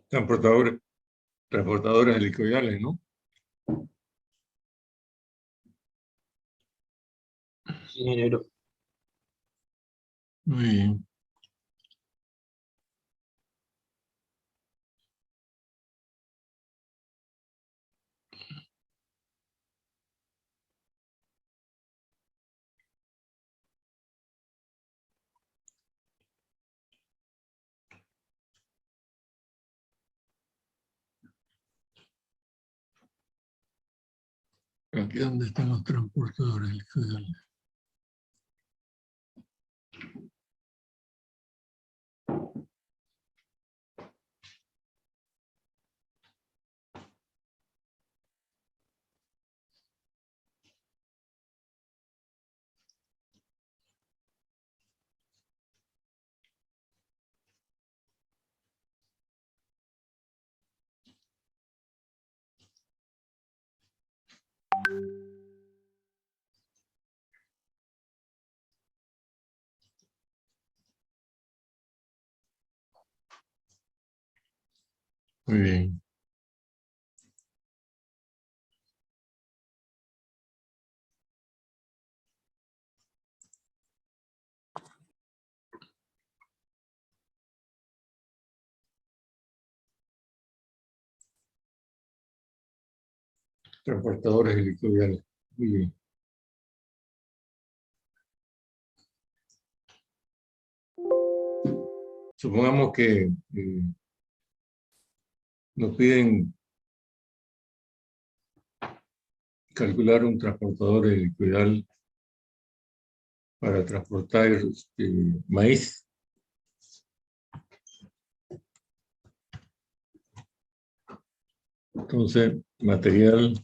Transportadores helicoidales, ¿no? Ingeniero. Muy bien. Aquí donde están los transportadores helicoidales. Muy bien. Transportadores helicoidales. Muy bien. Supongamos que nos piden calcular un transportador helicoidal para transportar maíz. Entonces, material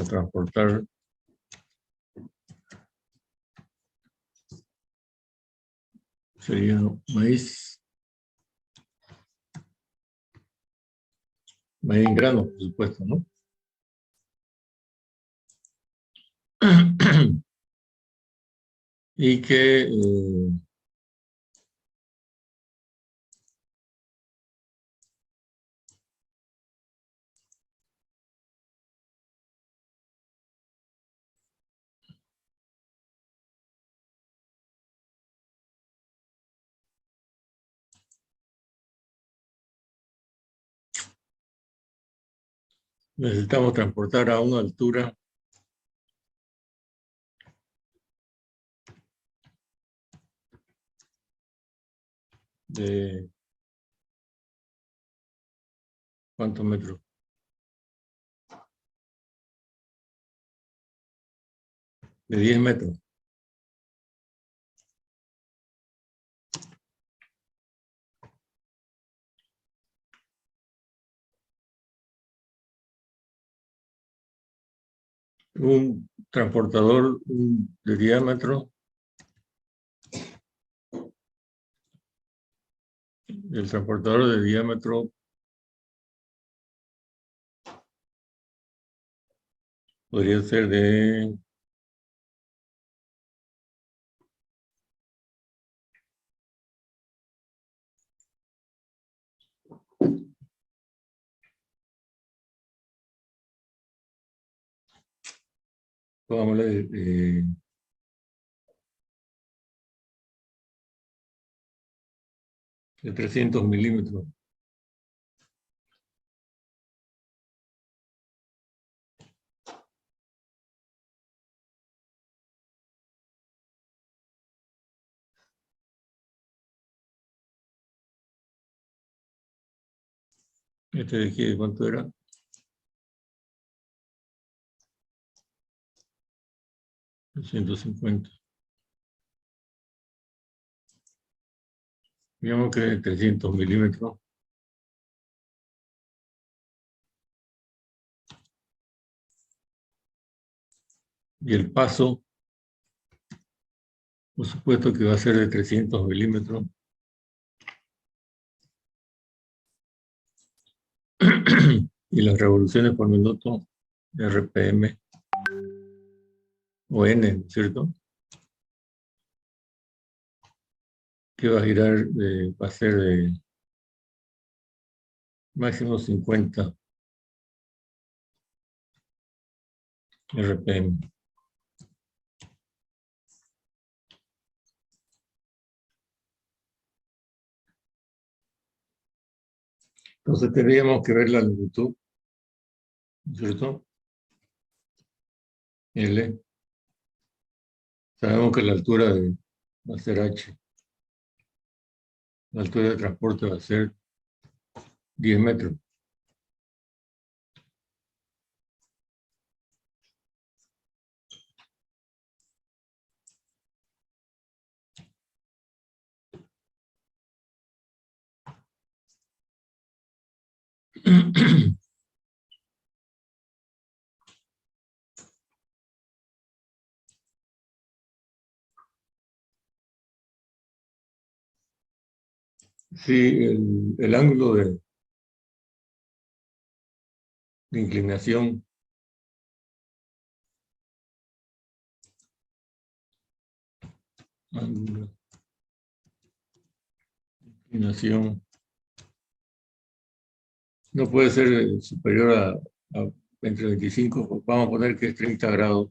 a transportar sería maíz en grano, por supuesto, ¿no? Y que necesitamos transportar a una altura de ¿cuántos metros? De 10 metros. Un transportador de diámetro, el transportador de diámetro podría ser de 300 milímetros. Este de aquí, ¿cuánto era? 150. Digamos que 300 milímetros. Y el paso, por supuesto que va a ser de 300 milímetros. Y las revoluciones por minuto, RPM o N, ¿no es cierto? que va a girar, va a ser de máximo 50 RPM. Entonces tendríamos que ver la longitud, ¿cierto? L. Sabemos que la altura va a ser h. La altura de transporte va a ser 10 metros. Sí, el ángulo de inclinación ángulo de inclinación no puede ser superior a entre 25, vamos a poner que es 30 grados.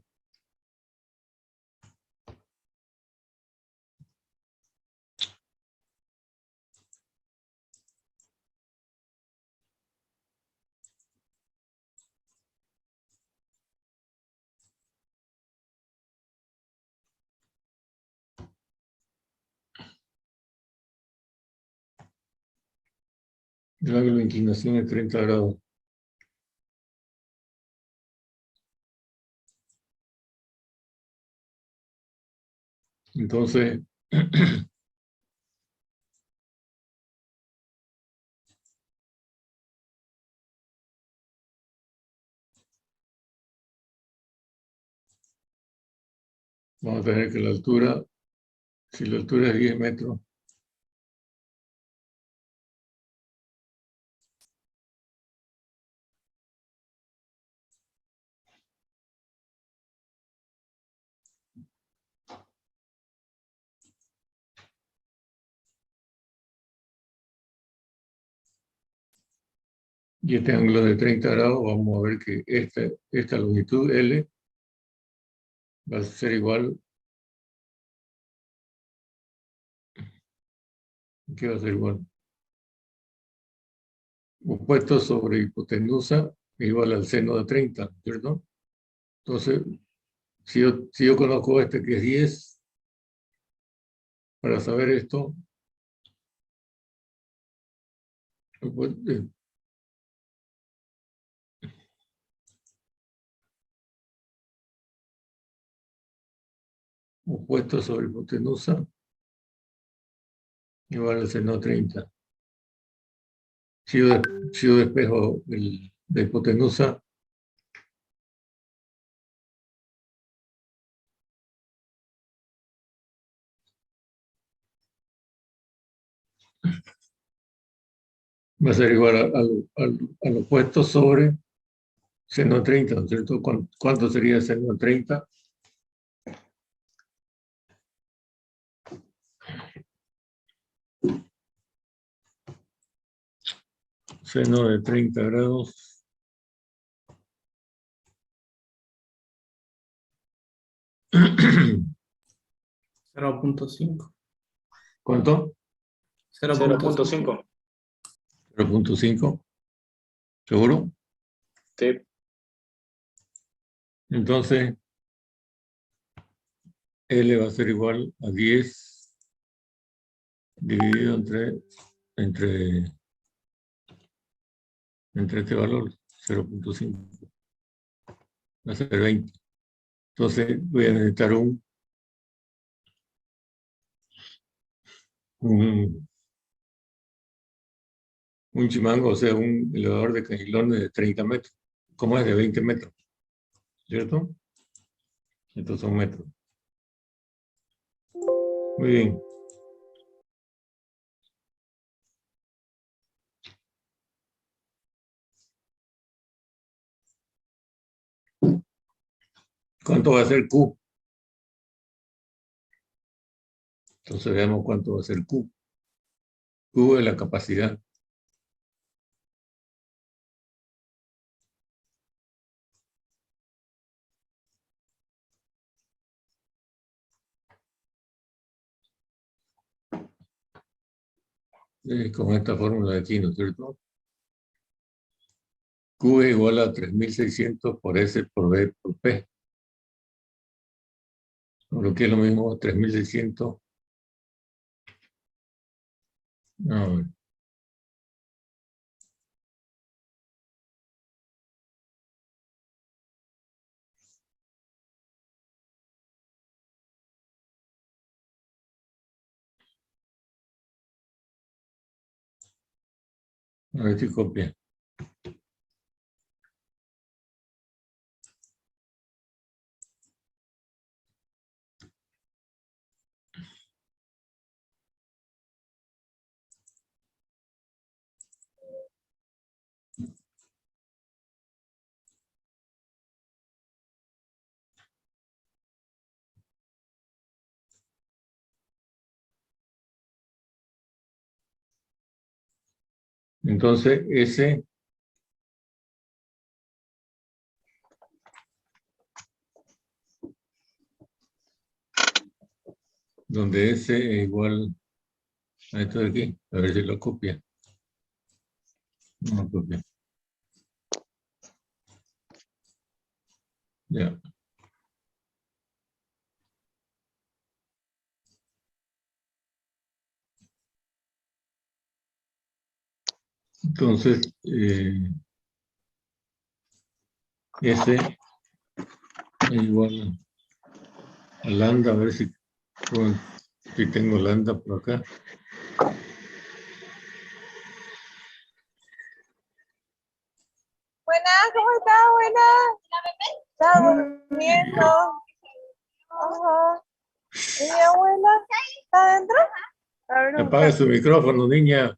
El ángulo de inclinación es 30 grados. Entonces, vamos a tener que la altura, si la altura es 10 metros, y este ángulo de 30 grados, vamos a ver que esta longitud L va a ser igual, ¿qué va a ser igual? Opuesto sobre hipotenusa igual al seno de 30, ¿cierto? Entonces, si yo conozco este que es 10, para saber esto, pues, opuesto sobre hipotenusa igual al seno de 30. Si yo despejo de hipotenusa, va a ser igual al opuesto sobre seno de 30, ¿no es cierto? ¿Cuánto sería seno de 30? Seno de 30 grados. $0.5. ¿Cuánto? 0.5. 0.5. ¿Seguro? Sí. Entonces, L va a ser igual a 10 dividido entre este valor, 0.5. Va a ser 20. Entonces, voy a necesitar un chimango, o sea, un elevador de cañilones de 30 metros. ¿Cómo es de 20 metros? ¿Cierto? Estos son metros. Muy bien. ¿Cuánto va a ser Q? Entonces veamos cuánto va a ser Q. Q es la capacidad. Con esta fórmula de aquí, ¿no es cierto? Q es igual a 3600 por S por B por P. Lo que es lo mismo, 3600. No, a ver si copia. Entonces, S, donde S es igual a esto de aquí, a ver si lo copia. No lo copia. Ya. Entonces, S es igual a lambda, a ver si tengo lambda por acá. Buenas, ¿cómo estás? Buenas. Está durmiendo. Ajá. ¿Y mi abuela? ¿Está adentro? A ver, Apaga su micrófono, niña.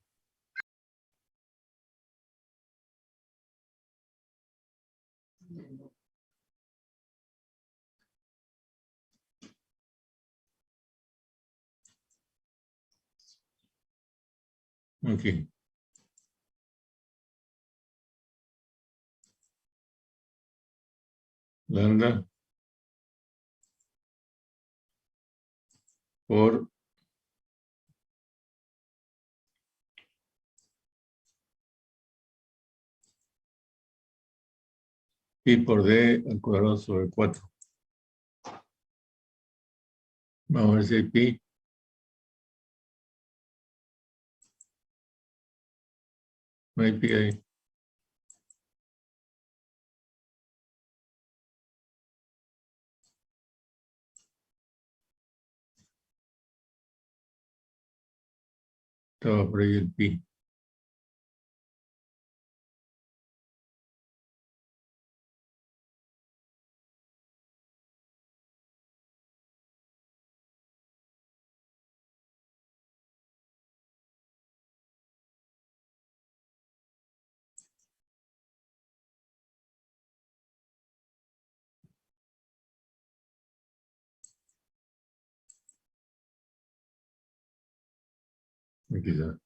Aquí. Lambda por pi por d al cuadrado sobre 4. Vamos a ver si hay pi. No hay pi ahí. Estaba por ahí el pi. Aquí está.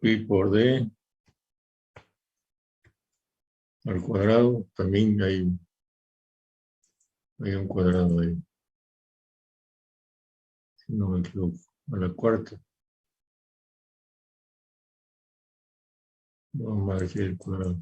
Pi por d al cuadrado. También hay un cuadrado ahí. Si no me equivoco. A la cuarta. Vamos a ver si hay el cuadrado.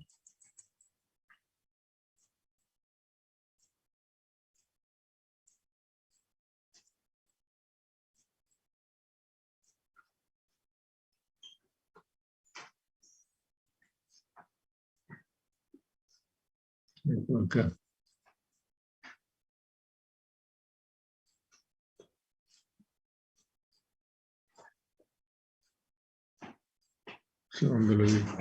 Por acá. ¿Dónde lo he visto?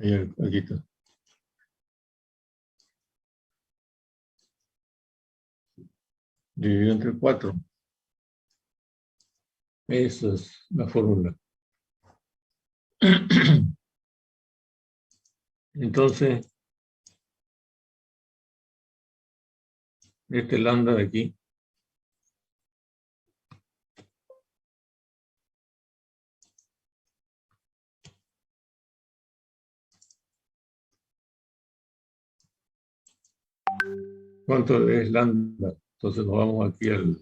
Ahí, aquí está. dividido entre 4. Esa es la fórmula. Entonces, este lambda de aquí ¿cuánto es lambda? Entonces nos vamos aquí al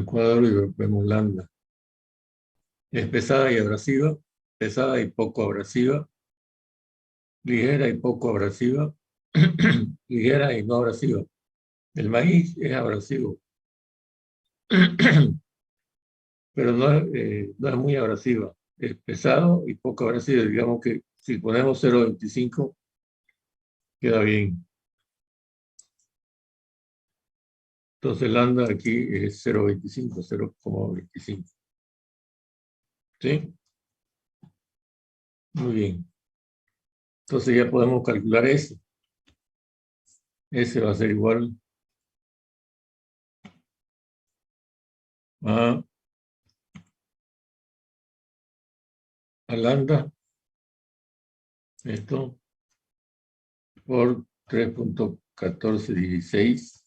cuadro y vemos lambda. Es pesada y abrasiva, pesada y poco abrasiva, ligera y poco abrasiva, ligera y no abrasiva. El maíz es abrasivo, pero no es muy abrasiva. Es pesado y poco abrasivo. Digamos que si ponemos 0,25, queda bien. Entonces lambda aquí es 0,25, 0,25. ¿Sí? Muy bien. Entonces ya podemos calcular S. S va a ser igual a lambda, esto, por 3.1416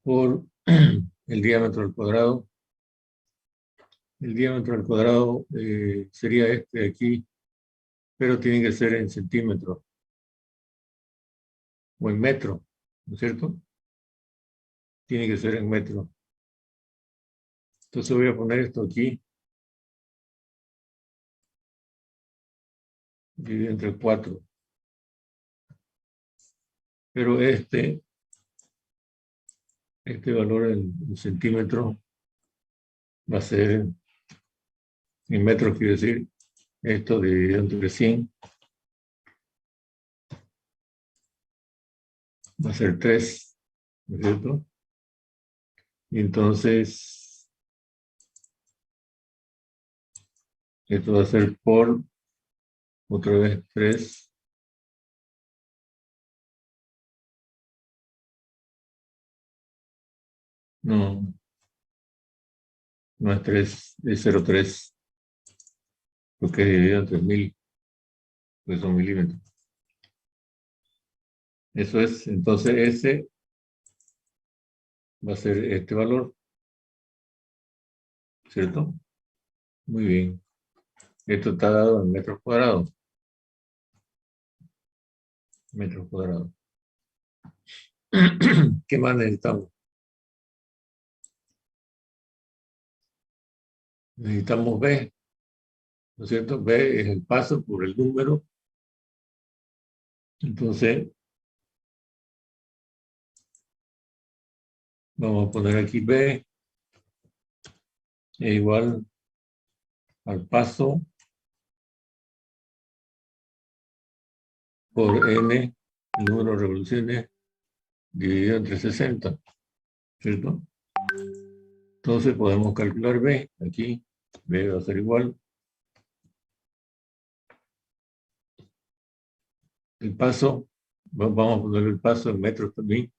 por el diámetro al cuadrado. El diámetro al cuadrado sería este de aquí, pero tiene que ser en centímetros o en metro, ¿no es cierto? Tiene que ser en metro. Entonces voy a poner esto aquí, dividido entre 4. Pero este valor en centímetros va a ser, en metros quiero decir, esto dividido entre 100 va a ser 3, ¿no es cierto? Y entonces, esto va a ser por, otra vez, 3. No, no es 3, es 0,3, porque es dividido entre 1000, pues son milímetros. Eso es, entonces ese va a ser este valor, ¿cierto? Muy bien. Esto está dado en metros cuadrados. Metros cuadrados. ¿Qué más necesitamos? Necesitamos B, ¿no es cierto? B es el paso por el número. Entonces, vamos a poner aquí B es igual al paso por N, el número de revoluciones, dividido entre 60, ¿cierto? Entonces podemos calcular B aquí. B va a ser igual. El paso, vamos a poner el paso en metros también,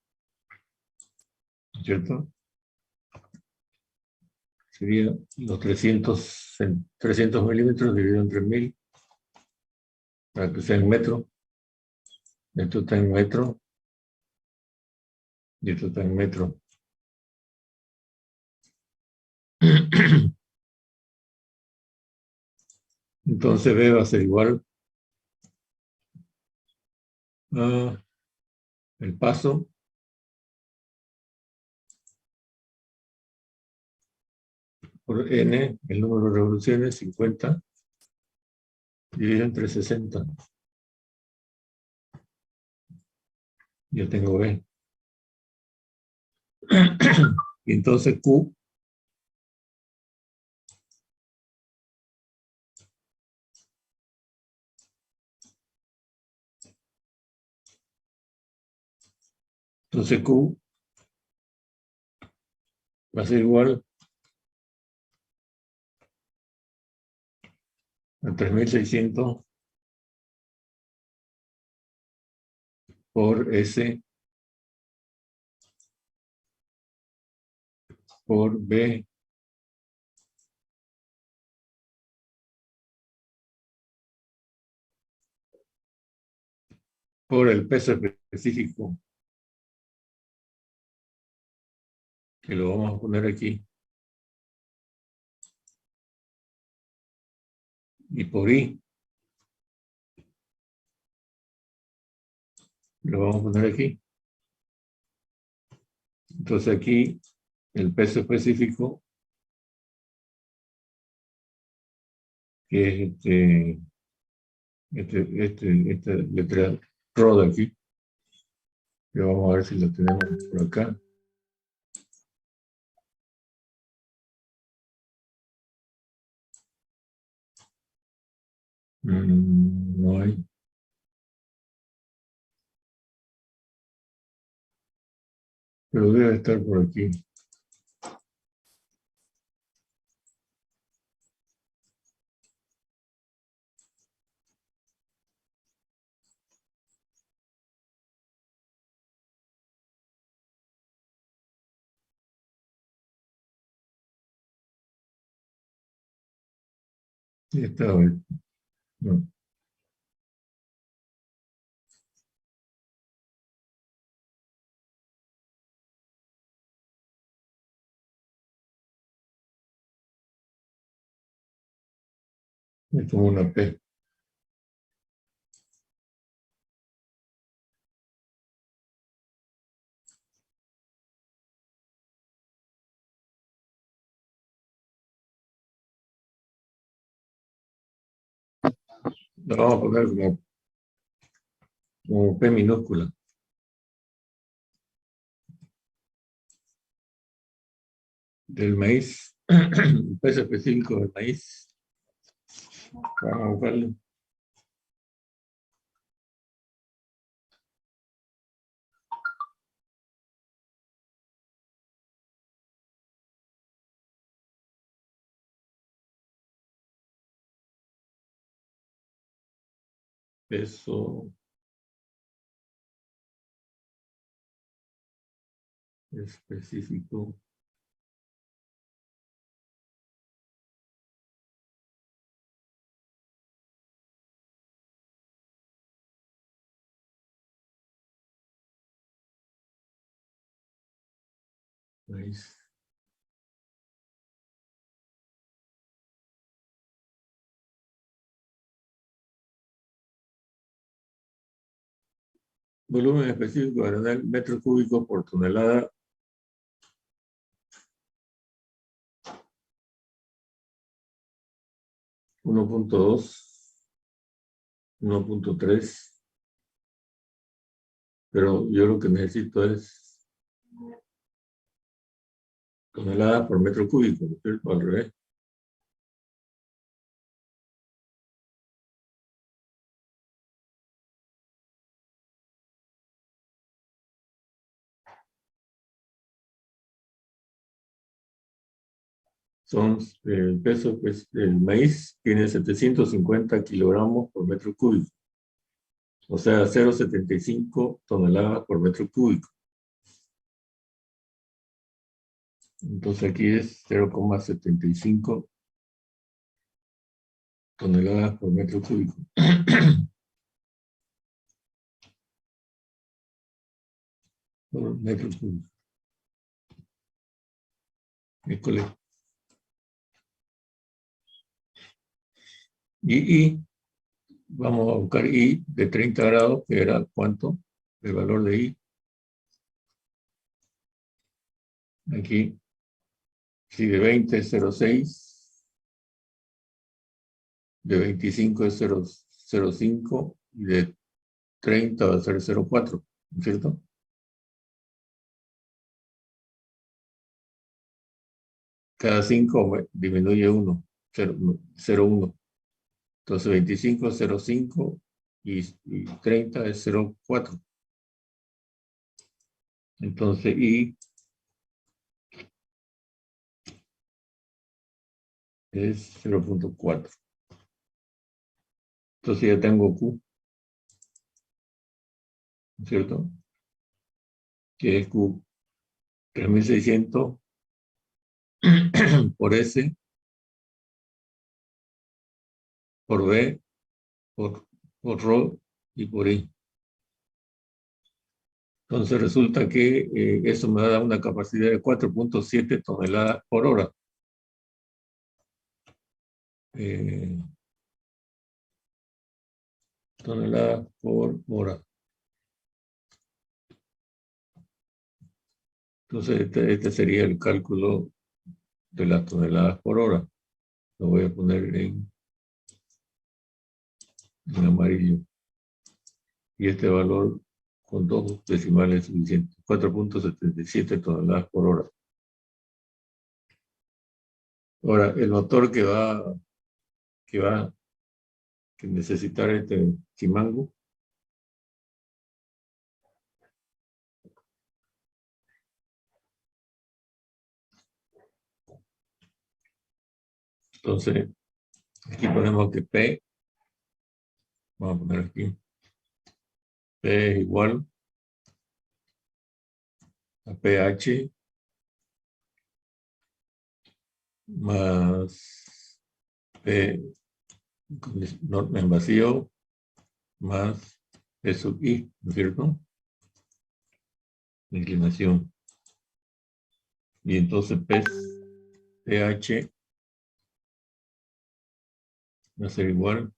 ¿cierto? Sería los 300 milímetros dividido entre 1000, para que sea en metro. Esto está en metro. Y esto está en metro. Entonces B va a ser igual a el paso por N, el número de revoluciones, 50, dividido entre 60. Yo tengo B. Y entonces Q va a ser igual a 3600 por S por B por el peso específico, que lo vamos a poner aquí, y por I, lo vamos a poner aquí. Entonces aquí el peso específico, que es esta letra RO de aquí, que vamos a ver si lo tenemos por acá. No hay. Pero debe estar por aquí. Sí, está bien. No. Es como una P. La vamos a poner como P minúscula. Del maíz, el peso específico del maíz. Vamos a buscarlo. Peso específico. Maíz. Volumen específico granel, metro cúbico por tonelada. Uno punto dos, 1.3. Pero yo lo que necesito es tonelada por metro cúbico, ¿no es cierto? Al revés. Son el peso, pues, el maíz tiene 750 kilogramos por metro cúbico. O sea, 0,75 toneladas por metro cúbico. Entonces aquí es 0,75 toneladas por metro cúbico. Por metro cúbico. École. Y vamos a buscar I de 30 grados, que era ¿cuánto? El valor de I. Aquí. Si de 20 es 0,6. De 25 es 0,05. Y de 30 va a ser 0,4. ¿No es cierto? Cada 5 disminuye 1. 0,1. Entonces 25 es 0,5 y 30 es 0,4. Entonces I es 0,4. Entonces ya tengo Q. ¿no es cierto? Que es Q 3600 por S, por B, por Rho y por I. Entonces resulta que eso me da una capacidad de 4.7 toneladas por hora. Toneladas por hora. Entonces este sería el cálculo de las toneladas por hora. Lo voy a poner en amarillo. Y este valor con 2 decimales suficientes. 4.77 toneladas por hora. Ahora, el motor que necesitar este chimango entonces aquí ponemos que P, vamos a poner aquí, P es igual a pH más P en vacío más P sub I, ¿no es cierto? Inclinación. Y entonces pH va a ser igual,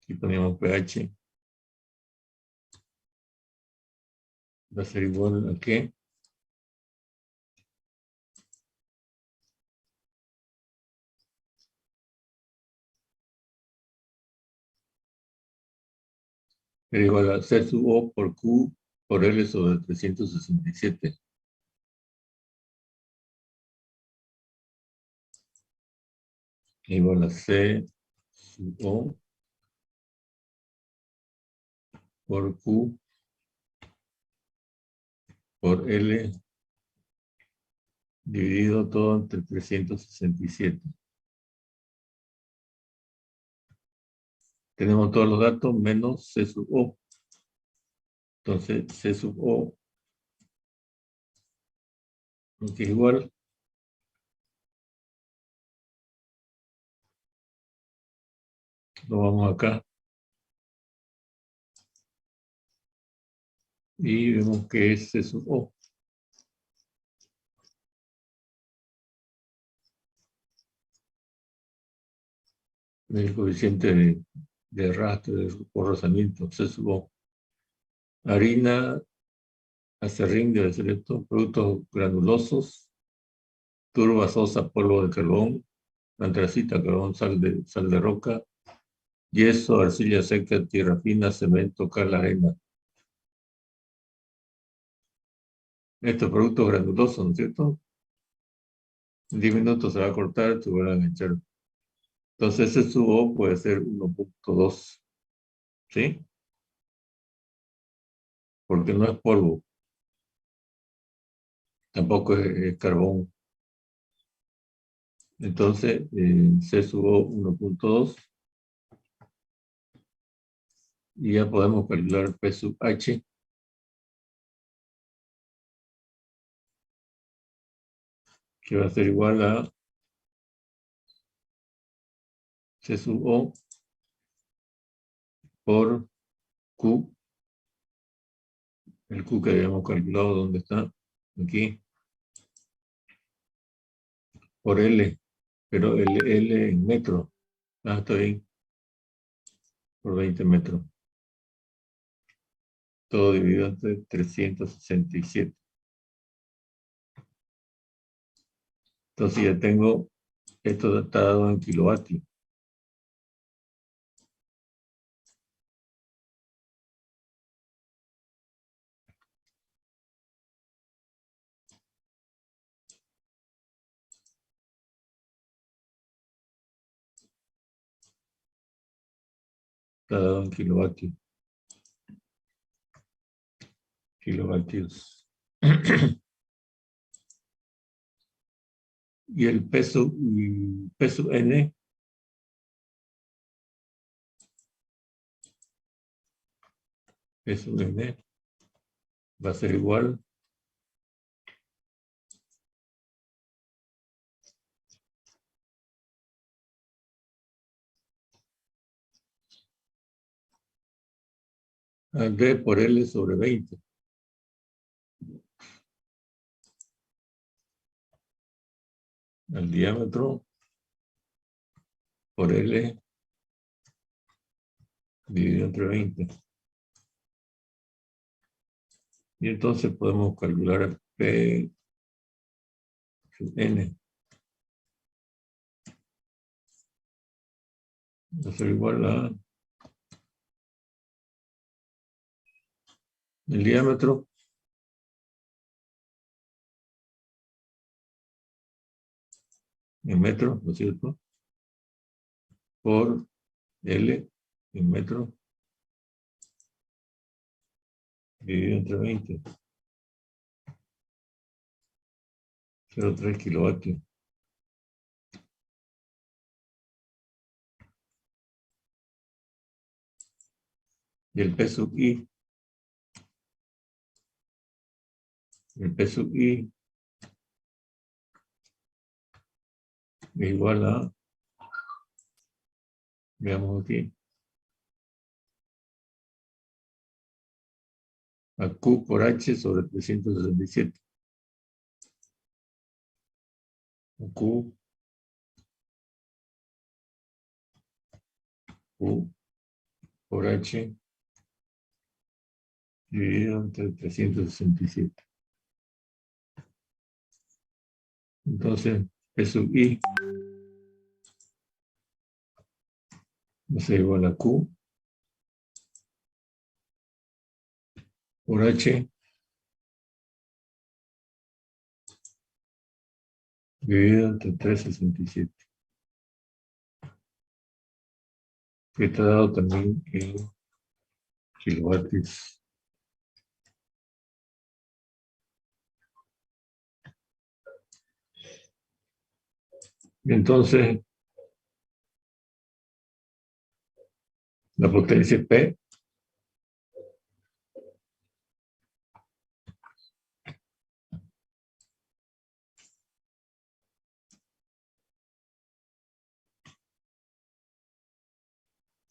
aquí ponemos pH, va a ser igual a ¿qué? Es igual a C sub O por Q por L sobre 367. Igual a C sub O por Q por L dividido todo entre 367. Tenemos todos los datos menos C sub O. Entonces C sub O que es igual lo vamos acá y vemos que es C sub O. El coeficiente de arrastre, por rozamiento, C sub O. Harina, acerrín debe ser esto, productos granulosos, turba, sosa, polvo de carbón, antracita, carbón, sal de roca, yeso, arcilla seca, tierra fina, cemento, cal, arena. Estos productos granulosos, ¿no es cierto? En 10 minutos se va a cortar, se van a enganchar. Entonces ese sub O puede ser 1.2, ¿sí? Porque no es polvo, tampoco es carbón. Entonces, C sub O 1.2 y ya podemos calcular P sub H, que va a ser igual a C sub O por Q, el Q que habíamos calculado, ¿dónde está? Aquí, por L, pero el L en metro, está bien, por 20 metros. Todo dividido entre 367. Entonces ya tengo, esto está dado en kilovatios. Está dado en kilovatios. Kilovatios. Y el peso N P sub N va a ser igual a D por L sobre 20. El diámetro por L dividido entre 20. Y entonces podemos calcular P sub N. Va a ser igual a el diámetro en metros, ¿no es cierto? Por L en metros dividido entre 20. 0,3 kilovatios. Y el P sub I. El P sub I es igual a, veamos aquí, a Q por H sobre 367. Q por H dividido entre 367. Entonces, P sub I va a ser igual a Q por H dividido entre 367. Que está dado también en kilovatios. Y entonces, la potencia P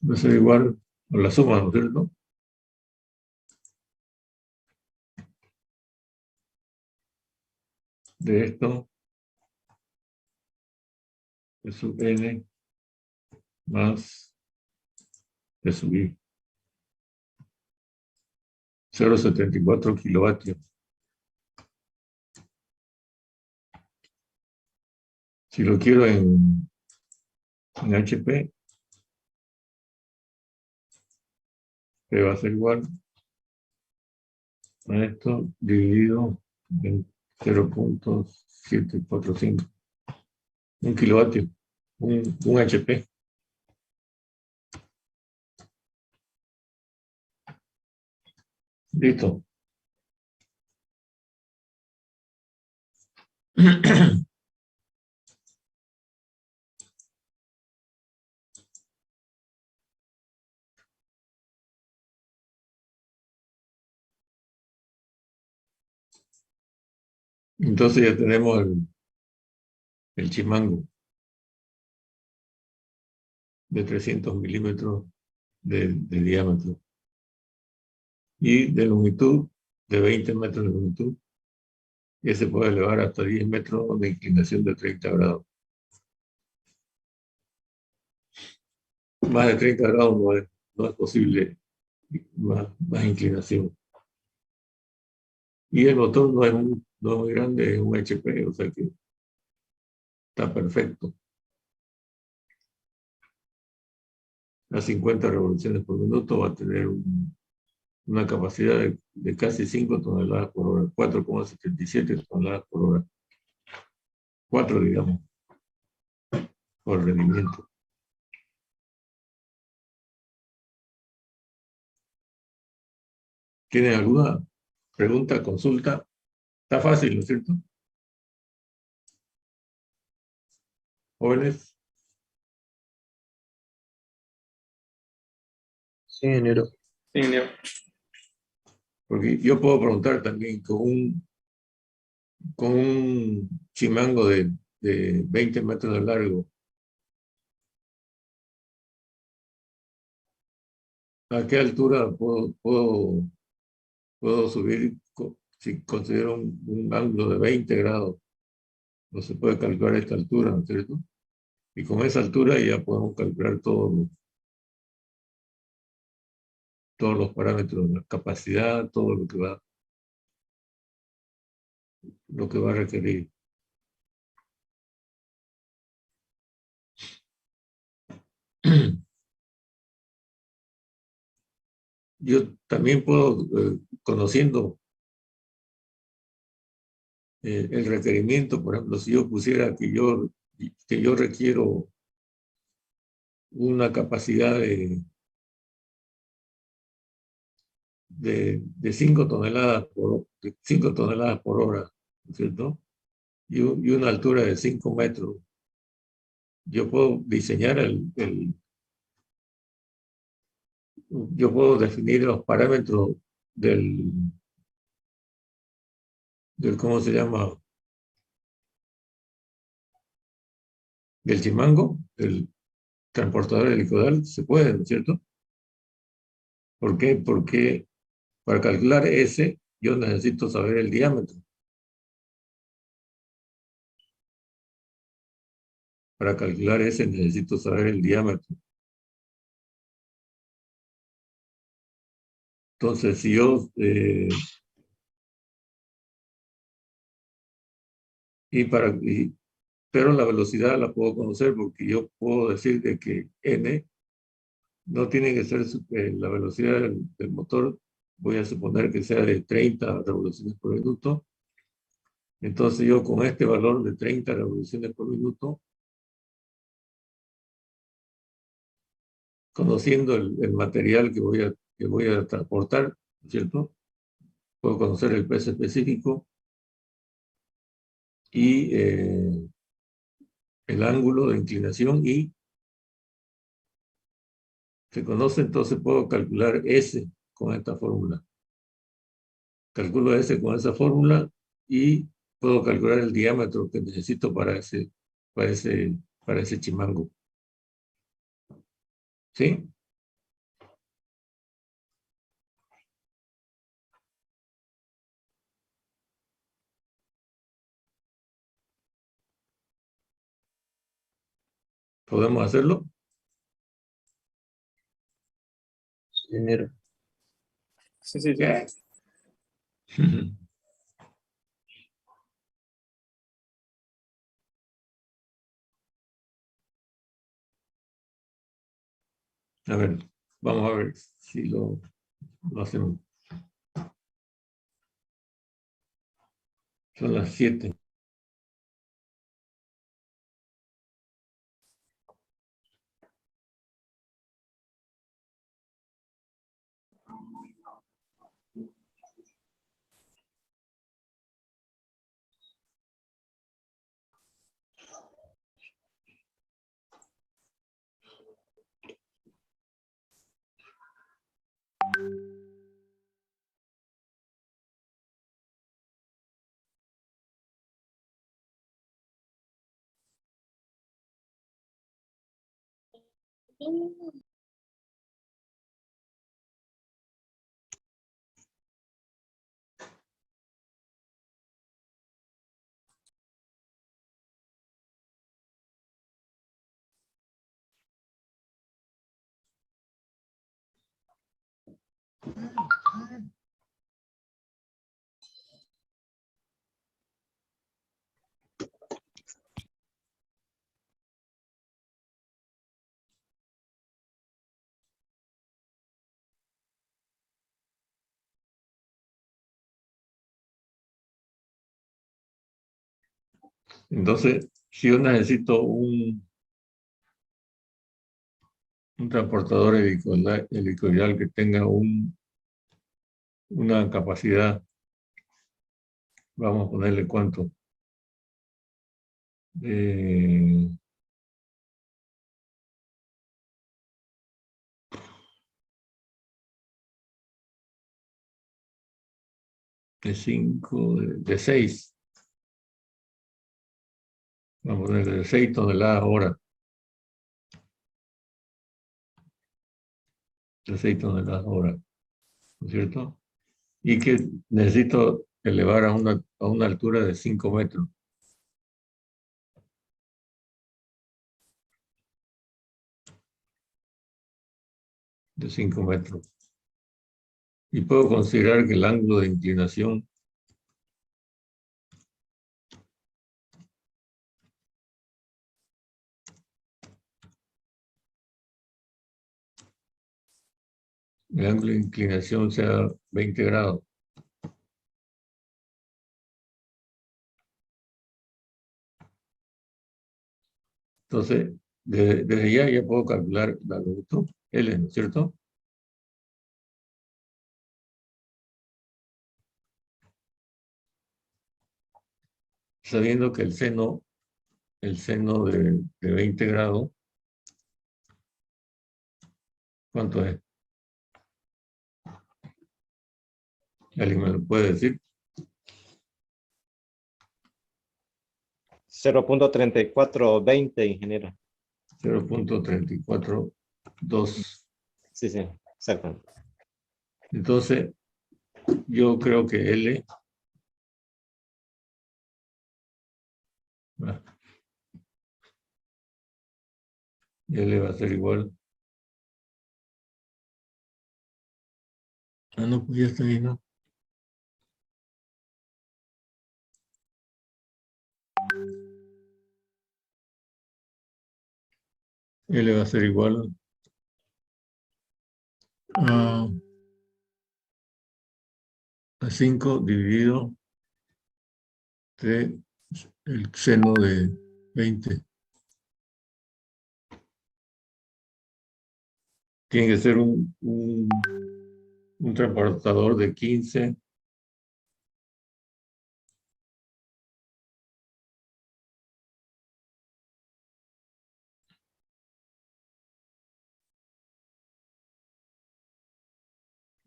va a ser igual a la suma, ¿no es cierto? De esto, P sub N más P sub I. 0,74 kilovatios. Si lo quiero en HP, P va a ser igual a esto dividido en 0,745. Un kilovatio, un HP. Listo. Entonces ya tenemos el chimango de 300 milímetros de diámetro y de longitud de 20 metros de longitud, y se puede elevar hasta 10 metros de inclinación de 30 grados. Más de 30 grados no es posible más inclinación. Y el motor no es muy grande, es un HP, o sea que está perfecto. A 50 revoluciones por minuto va a tener una capacidad de casi 5 toneladas por hora, 4,77 toneladas por hora. 4, digamos, por rendimiento. ¿Tienen alguna pregunta, consulta? Está fácil, ¿no es cierto? Jóvenes. Sí, ingeniero. Sí, Leo. Porque yo puedo preguntar también con un chimango de 20 metros de largo, ¿a qué altura puedo subir si considero un ángulo de 20 grados? No se puede calcular esta altura, ¿no es cierto? Y con esa altura ya podemos calcular todos los parámetros, la capacidad, todo lo que va a requerir. Yo también puedo, conociendo el requerimiento, por ejemplo, si yo pusiera que yo requiero una capacidad de 5 toneladas de 5 toneladas por hora, ¿no es cierto? Y una altura de 5 metros. Yo puedo diseñar yo puedo definir los parámetros del, ¿cómo se llama? Del chimango, del transportador helicoidal, se puede, ¿no es cierto? ¿Por qué? Porque para calcular ese, yo necesito saber el diámetro. Para calcular ese, necesito saber el diámetro. Entonces, si yo... pero la velocidad la puedo conocer porque yo puedo decir de que n no tiene que ser la velocidad del motor, voy a suponer que sea de 30 revoluciones por minuto. Entonces yo con este valor de 30 revoluciones por minuto, conociendo el material que voy a transportar, ¿cierto? Puedo conocer el peso específico y el ángulo de inclinación y se conoce, entonces puedo calcular S con esta fórmula. Calculo S con esa fórmula y puedo calcular el diámetro que necesito para ese chimango. ¿Sí? ¿Podemos hacerlo? Dinero. Sí, sí, sí. ¿Qué? A ver, vamos a ver si lo hacemos. Son las 7. Entonces, si yo necesito un transportador helicoidal que tenga una capacidad, vamos a ponerle cuánto, eh, de 5, de 6. Vamos a poner de 6 toneladas hora. De 6 toneladas hora. ¿No es cierto? Y que necesito elevar a una altura de 5 metros. De 5 metros. Y puedo considerar que el ángulo de inclinación sea 20 grados. Entonces, desde ya puedo calcular la longitud L, ¿no es cierto? Sabiendo que el seno de 20 grados, ¿cuánto es? ¿Alguien me lo puede decir? 0.3420, ingeniero. 0.342. Sí, sí, exacto. Entonces, yo creo que L va a ser igual. Ah, no, pues ya está ahí, ¿no? L va a ser igual a 5 dividido de el seno de 20. Tiene que ser un transportador de 15.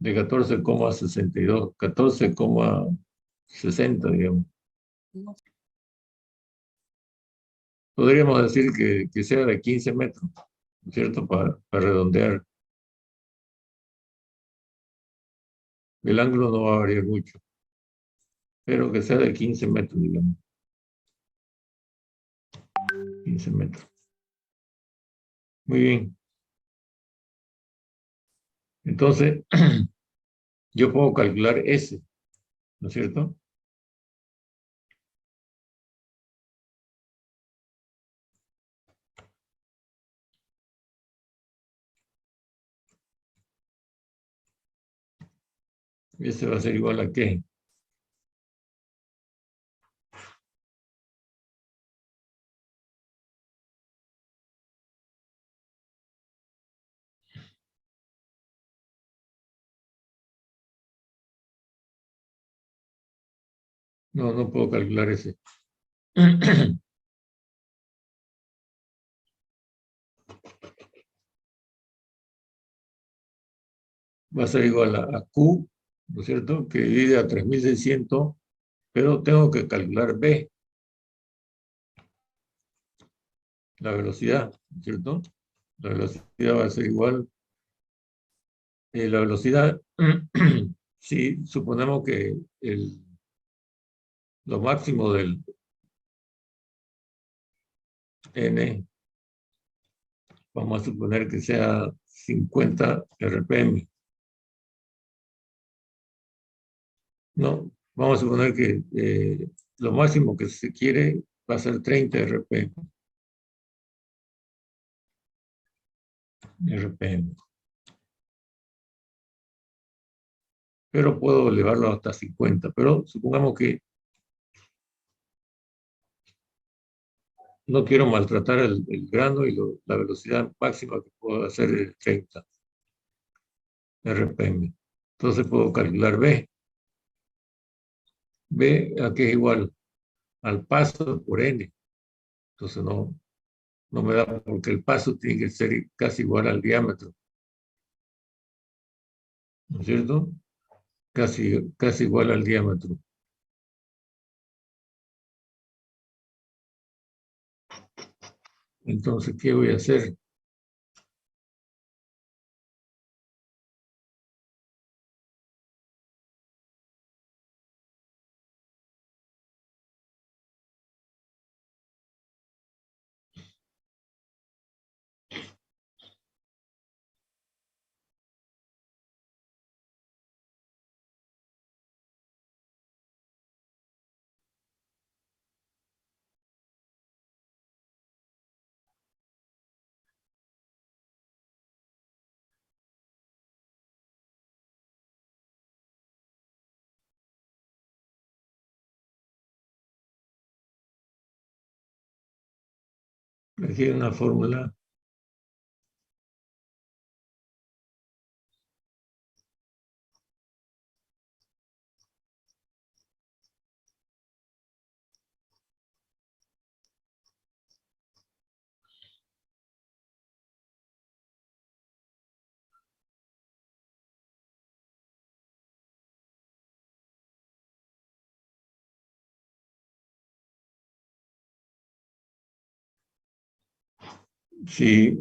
De 14,62, 14,60, digamos. Podríamos decir que sea de 15 metros, ¿no es cierto? Para redondear. El ángulo no va a variar mucho, pero que sea de 15 metros, digamos. 15 metros. Muy bien. Entonces, yo puedo calcular S, ¿no es cierto? S va a ser igual a ¿qué? No, no puedo calcular S. Va a ser igual a Q, ¿no es cierto? Que divide a 3600, pero tengo que calcular B, la velocidad, ¿no es cierto? La velocidad va a ser igual. La velocidad, si suponemos que lo máximo del N, vamos a suponer que sea 50 RPM. No, vamos a suponer que lo máximo que se quiere va a ser 30 RPM. Pero puedo elevarlo hasta 50. Pero supongamos que no quiero maltratar el grano y la velocidad máxima que puedo hacer es 30 RPM. Entonces puedo calcular B. B a que es igual al paso por N. Entonces no me da porque el paso tiene que ser casi igual al diámetro. ¿No es cierto? casi igual al diámetro. Entonces, ¿qué voy a hacer? Aquí hay una fórmula. Si,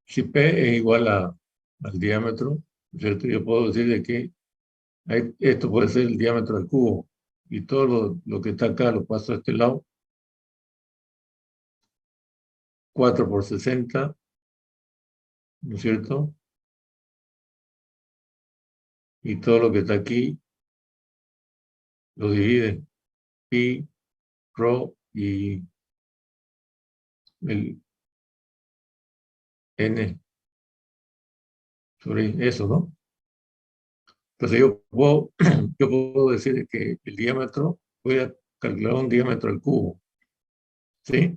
si P es igual al diámetro, ¿cierto? Yo puedo decir de que esto puede ser el diámetro del cubo y todo lo que está acá lo paso a este lado. 4 por 60, ¿no es cierto? Y todo lo que está aquí lo divide pi, rho y el n sobre eso, ¿no? Entonces yo puedo decir que el diámetro, voy a calcular un diámetro al cubo, ¿sí?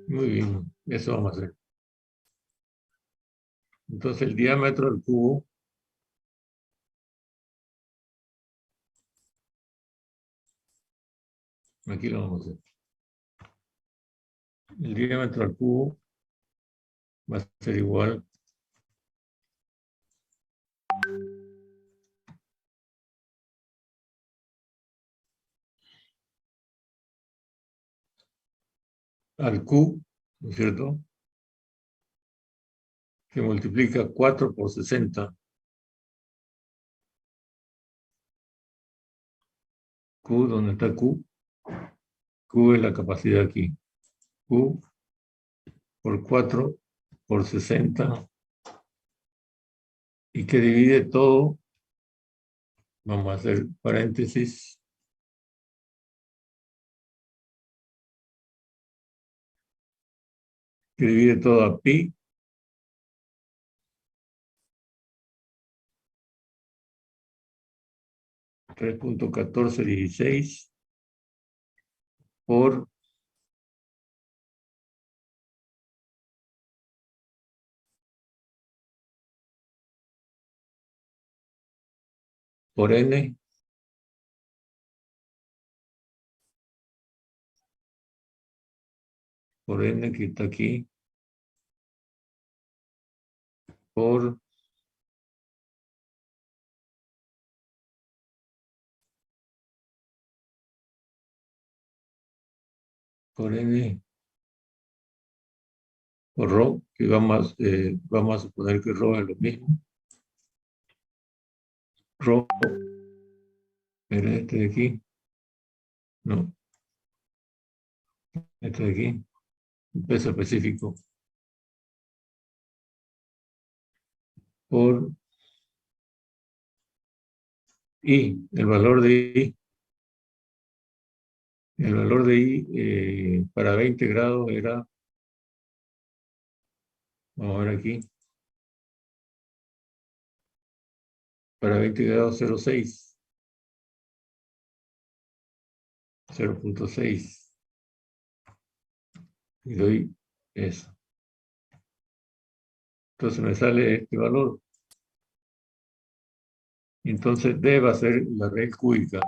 Muy bien, eso vamos a hacer. Entonces el diámetro del cubo aquí lo vamos a hacer. El diámetro al cubo va a ser igual al Q, ¿no es cierto? Que multiplica 4 por 60. Q, ¿dónde está Q? Q es la capacidad aquí. Q por 4 por 60 y que divide todo. Vamos a hacer paréntesis. Que divide todo a pi. 3.1416 por n, por n que está aquí, por n, por rho, que vamos a suponer que rho es lo mismo. Rho era este de aquí. No, este de aquí. Un peso específico. Por I, el valor de I. El valor de I para 20 grados era, vamos a ver aquí, para 20 grados 0.6. 0.6. Y doy eso. Entonces me sale este valor. Entonces D va a ser la raíz cúbica.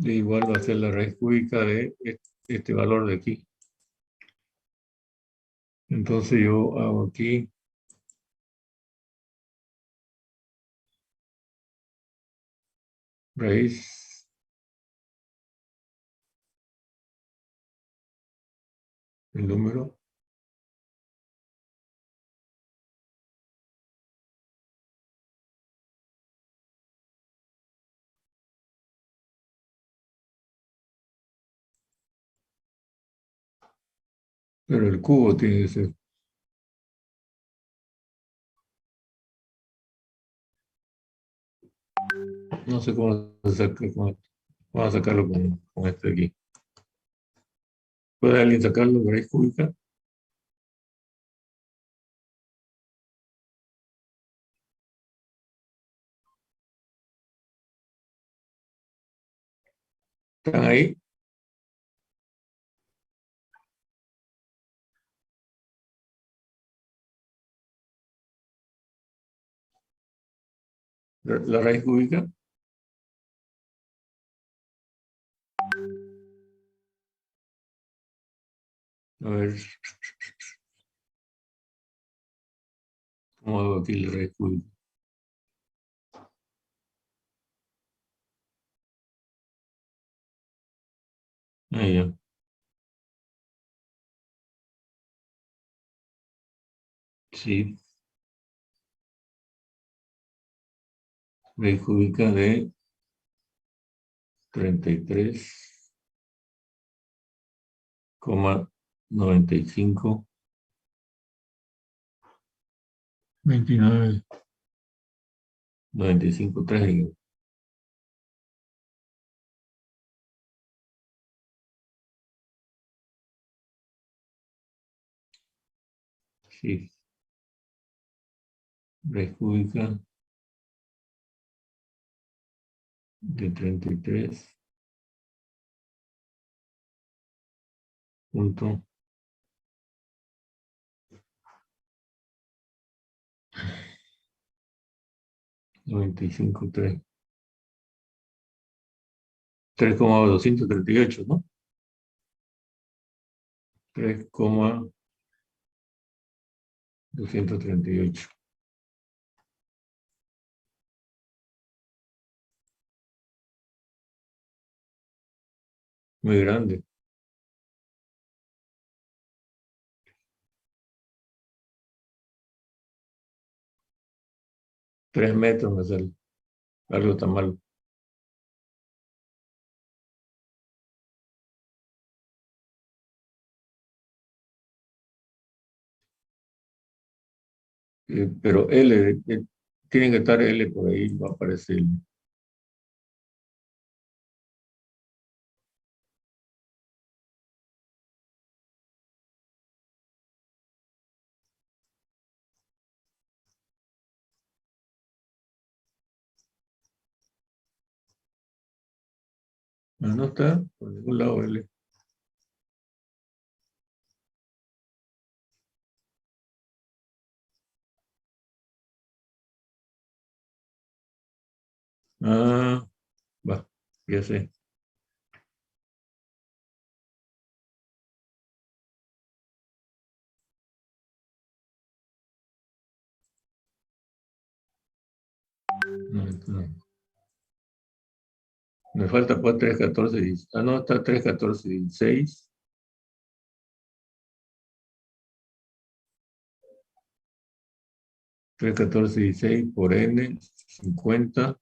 Y igual va a ser la raíz cúbica de este valor de aquí. Entonces yo hago aquí raíz el número pero el cubo tiene que ser. No sé cómo se saca, vamos a sacarlo con este de aquí. ¿Puede alguien sacarlo de raíz cúbica? ¿Están ahí? La raíz cúbica. A ver, ¿cómo hago aquí la raíz cúbica? Ah, ya. Sí, raíz cúbica de 33,95 29 95,3 digo. Sí, raíz cúbica de 33,95,3 3,238, ¿no? 3,238. Muy grande. 3 metros me sale. Algo tan malo. Pero L, tiene que estar L por ahí, va a aparecer. No, no está por ningún lado L. Ah, va, ya sé. No, no. Me falta pues 3, 14, 16. Ah, no, está 3, 14, 16. 3, 14, 16 por N, 50.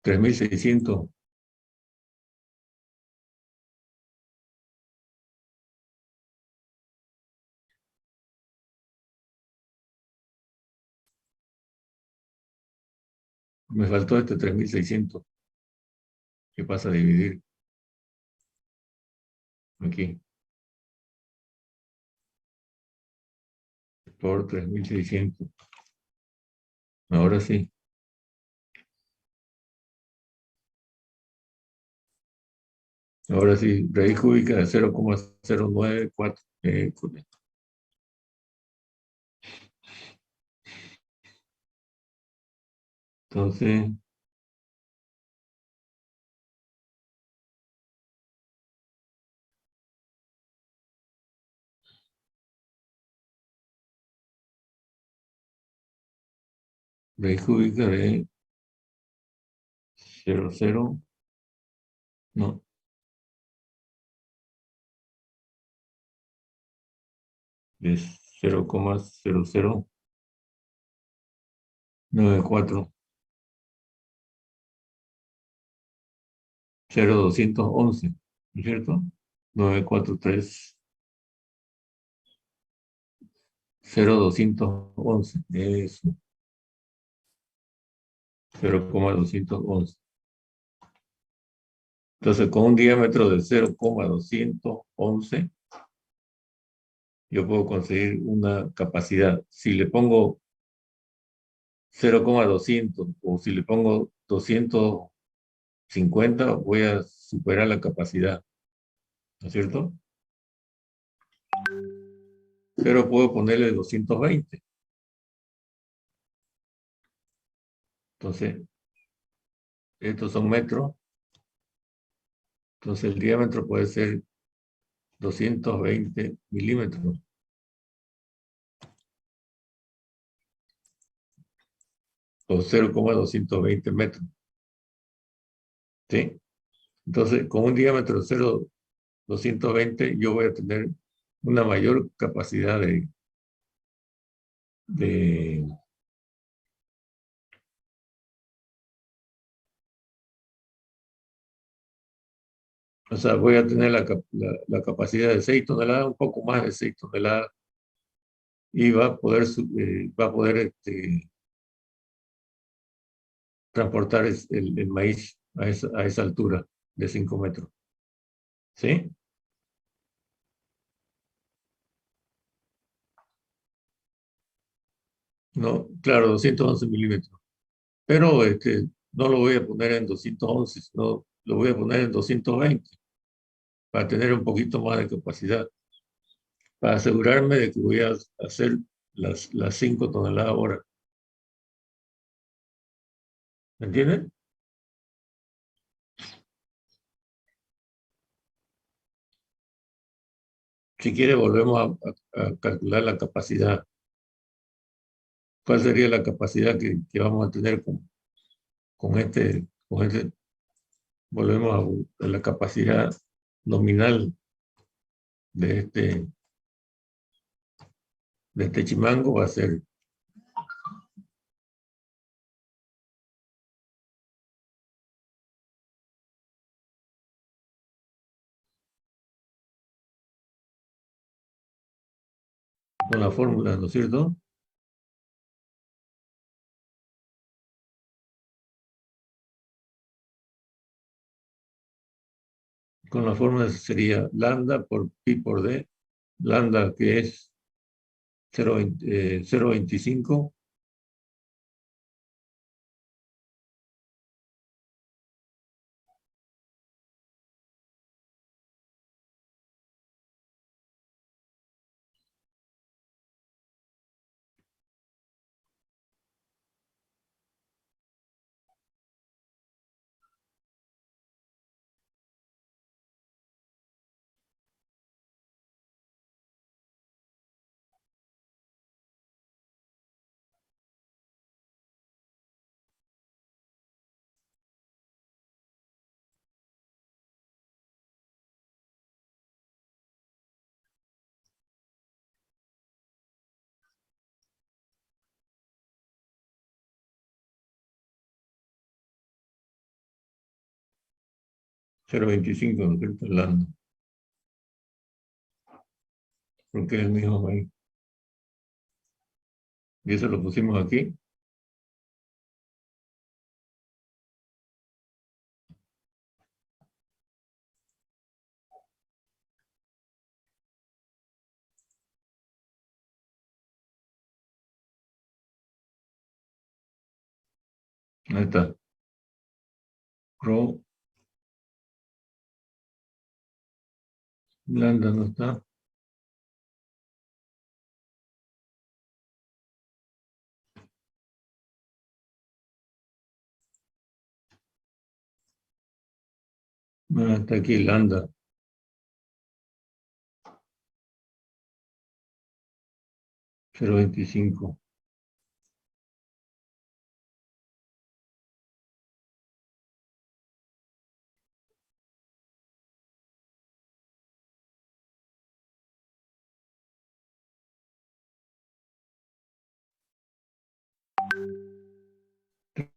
3,600. Me faltó este 3,600. ¿Qué pasa a dividir? Aquí. Por 3,600. Ahora sí. Ahora sí. Raíz cúbica de 0,094. Entonces, raíz cúbica de 0,0, no, de 0,0094, 0,211, ¿no es cierto? 943, 0,211, eso, 0,211. Entonces, con un diámetro de 0,211, yo puedo conseguir una capacidad. Si le pongo 0,200 o si le pongo 250, voy a superar la capacidad, ¿no es cierto? Pero puedo ponerle 220. Entonces, estos son metros. Entonces, el diámetro puede ser 220 milímetros. O 0,220 metros. ¿Sí? Entonces, con un diámetro de 0,220, yo voy a tener una mayor capacidad de o sea, voy a tener la capacidad de 6 toneladas, un poco más de 6 toneladas, y va a poder transportar el maíz a esa altura de 5 metros. ¿Sí? No, claro, 211 milímetros. Pero no lo voy a poner en 211, sino lo voy a poner en 220 para tener un poquito más de capacidad, para asegurarme de que voy a hacer las 5 toneladas hora. ¿Me entienden? Si quiere, volvemos a calcular la capacidad. ¿Cuál sería la capacidad que vamos a tener con este? Volvemos a la capacidad nominal de este chimango, va a ser con la fórmula, ¿no es cierto? Con la fórmula sería lambda por pi por d, lambda que es 0,25 0,25, ¿no es cierto? Lambda, porque es el mismo maíz. Y eso lo pusimos aquí. Ahí está. Rho, lambda no está. Está aquí lambda. Cero 25.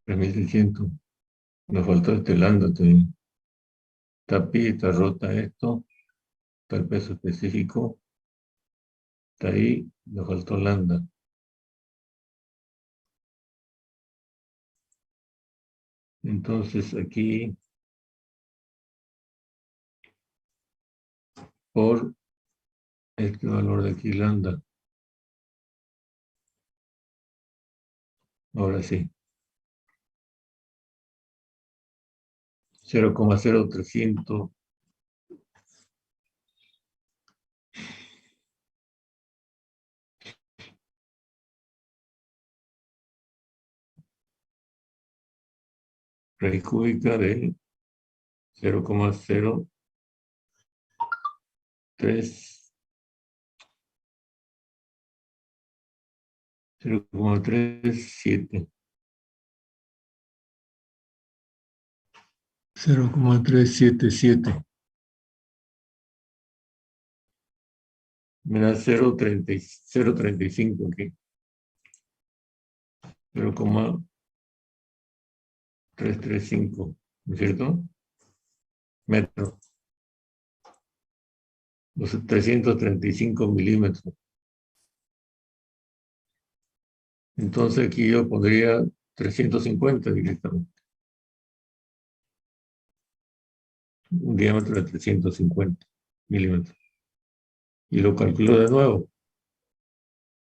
$3,600. Me faltó este lambda todavía. Está pi, está rota esto. Está el peso específico. Está ahí. Me faltó lambda. Entonces aquí por este valor de aquí lambda. Ahora sí. 0,0300. Raíz cúbica de 0,03. 0,37. 0,377. Me da 0,35 aquí. 0,335, ¿no es cierto? Metro. Los 335 milímetros. Entonces aquí yo pondría 350 directamente. Un diámetro de 350 milímetros. Y lo calculo de nuevo.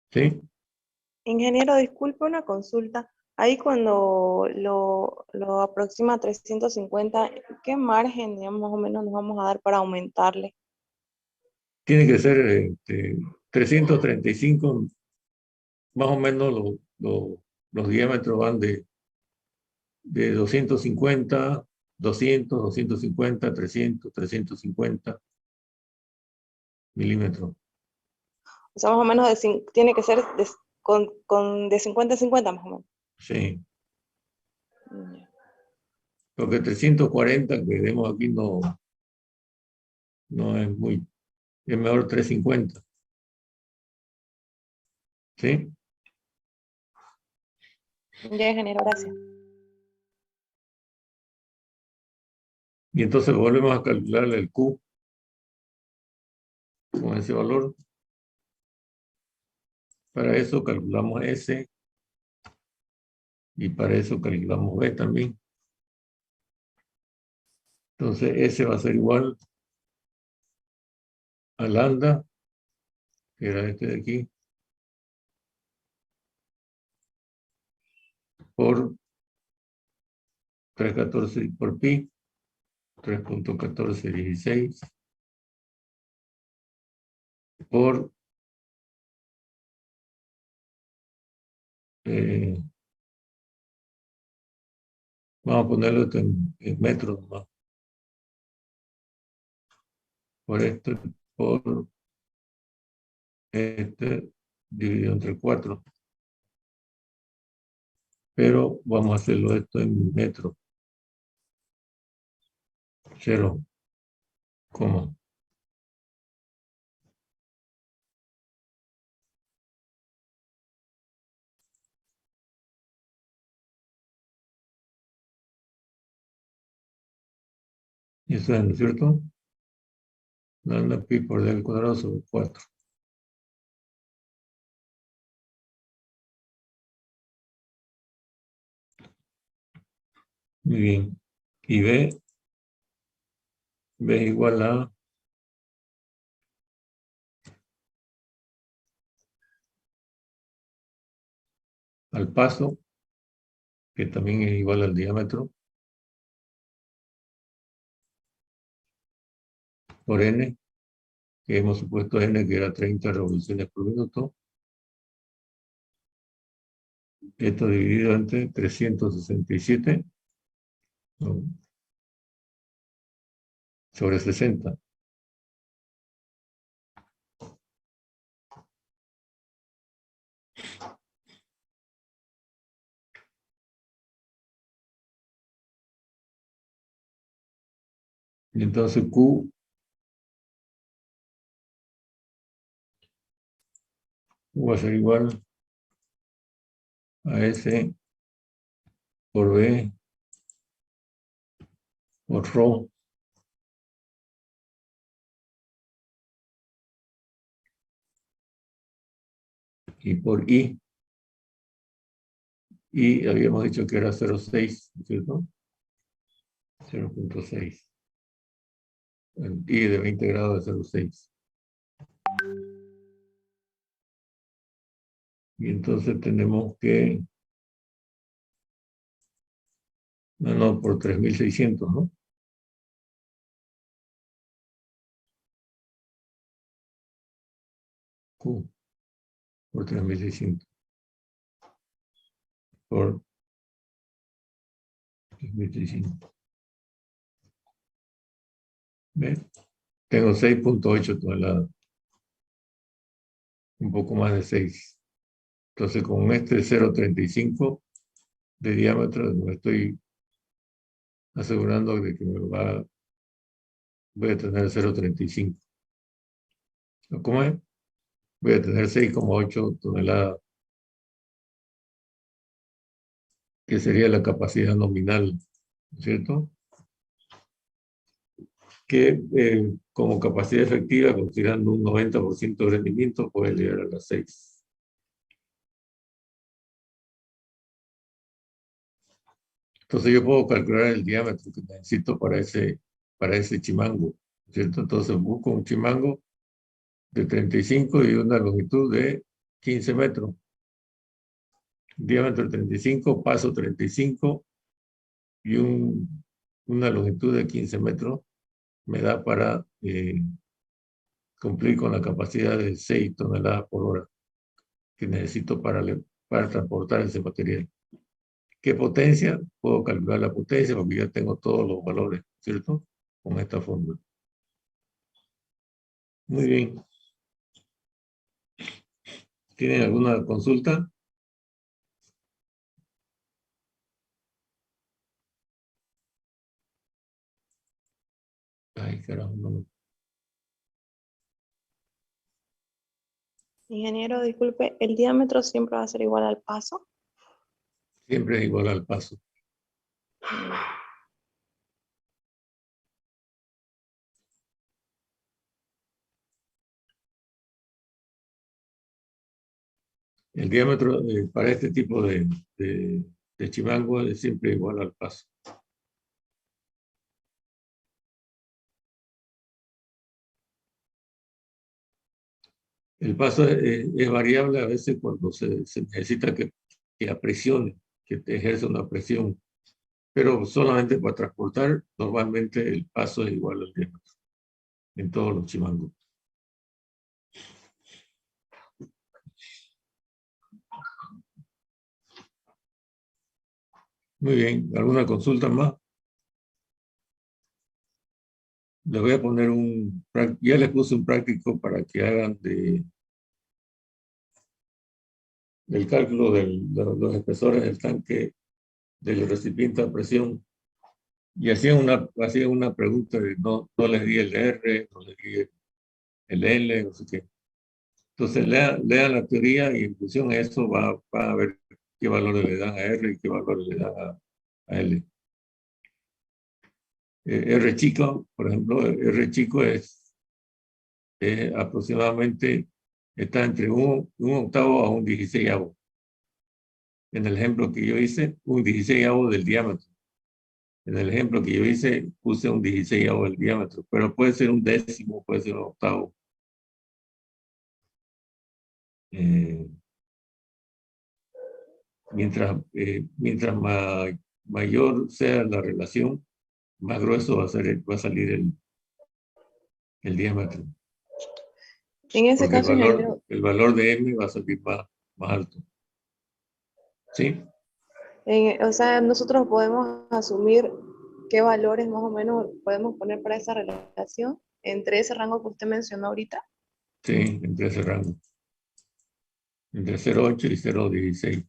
¿Sí? Ingeniero, disculpe una consulta. Ahí cuando lo aproxima a 350, ¿qué margen, digamos, más o menos nos vamos a dar para aumentarle? Tiene que ser 335, más o menos los diámetros van de 250, 200, 250, 300, 350 milímetros. O sea, más o menos tiene que ser de 50 a 50 más o menos. Sí. Ya. Porque 340 que vemos aquí no es muy, es mejor 350. ¿Sí? Ya, ingeniero, gracias. Y entonces volvemos a calcular el Q con ese valor. Para eso calculamos S y para eso calculamos B también. Entonces S va a ser igual a lambda, que era este de aquí, por 314 por pi, 3.1416 por vamos a ponerlo esto en metros nomás. Por esto, por este dividido entre 4. Pero vamos a hacerlo esto en metros. 0, coma. Y eso es, ¿no es cierto? Lambda pi por d al cuadrado sobre 4. Muy bien. Y B es igual a al paso, que también es igual al diámetro, por n, que hemos supuesto n que era 30 revoluciones por minuto. Esto dividido entre 367. No, sobre 60. Y entonces Q va a ser igual a S por B por Rho y por I. Y habíamos dicho que era 0,6, ¿cierto? 0,6. El I de 20 grados de 0,6. Y entonces tenemos que... No, por 3.600, ¿no? Q por 3.600. Por 3.600. ¿Ves? Tengo 6.8 toneladas. Un poco más de 6. Entonces, con este 0,35 de diámetro, me estoy asegurando de que voy a tener 0,35. ¿Cómo es? Voy a tener 6,8 toneladas, que sería la capacidad nominal, ¿cierto? Que como capacidad efectiva, considerando un 90% de rendimiento, puede llegar a las 6. Entonces yo puedo calcular el diámetro que necesito para ese chimango, ¿cierto? Entonces busco un chimango de 35 y una longitud de 15 metros. Diámetro 35, paso 35 y una longitud de 15 metros me da para cumplir con la capacidad de 6 toneladas por hora que necesito para transportar ese material. ¿Qué potencia? Puedo calcular la potencia porque ya tengo todos los valores, ¿cierto? Con esta fórmula. Muy bien. ¿Tienen alguna consulta? Ay, carajo, no. Ingeniero, disculpe, ¿el diámetro siempre va a ser igual al paso? Siempre es igual al paso. El diámetro para este tipo de chimango es siempre igual al paso. El paso es variable a veces cuando se necesita que apresione, que te ejerza una presión, pero solamente para transportar, normalmente el paso es igual al diámetro en todos los chimangos. Muy bien, ¿alguna consulta más? Les voy a poner ya les puse un práctico para que hagan del cálculo de los espesores del tanque del recipiente a presión. Y hacían una pregunta de no les di el R, no les di el L, no sé qué. Entonces lean la teoría y en función a eso van a ver qué valores le dan a R y qué valores le dan a L. R chico, por ejemplo, R chico es aproximadamente, está entre un octavo a un 16avo. En el ejemplo que yo hice, un 16avo del diámetro. En el ejemplo que yo hice, puse un 16avo del diámetro, pero puede ser un décimo, puede ser un octavo. Mientras mayor sea la relación, más grueso va a salir el diámetro. En ese Porque caso, ingeniero, el valor de M va a salir más alto. ¿Sí? o sea, nosotros podemos asumir ¿qué valores más o menos podemos poner para esa relación entre ese rango que usted mencionó ahorita? Sí, entre ese rango. Entre 0,8 y 0,16.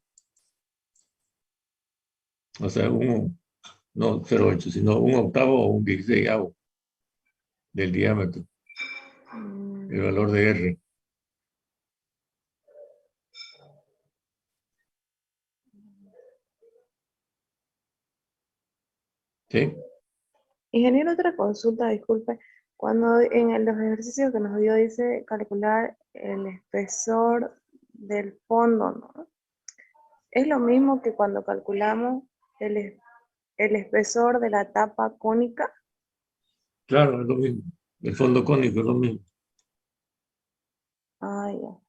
O sea, no 0,8, sino un octavo o un 16avo del diámetro, el valor de R. ¿Sí? Ingeniero, otra consulta, disculpe. Cuando en los ejercicios que nos dio dice calcular el espesor del fondo, ¿no? Es lo mismo que cuando calculamos el espesor de la tapa cónica. Claro, es lo mismo. El fondo cónico es lo mismo. Ah, ya.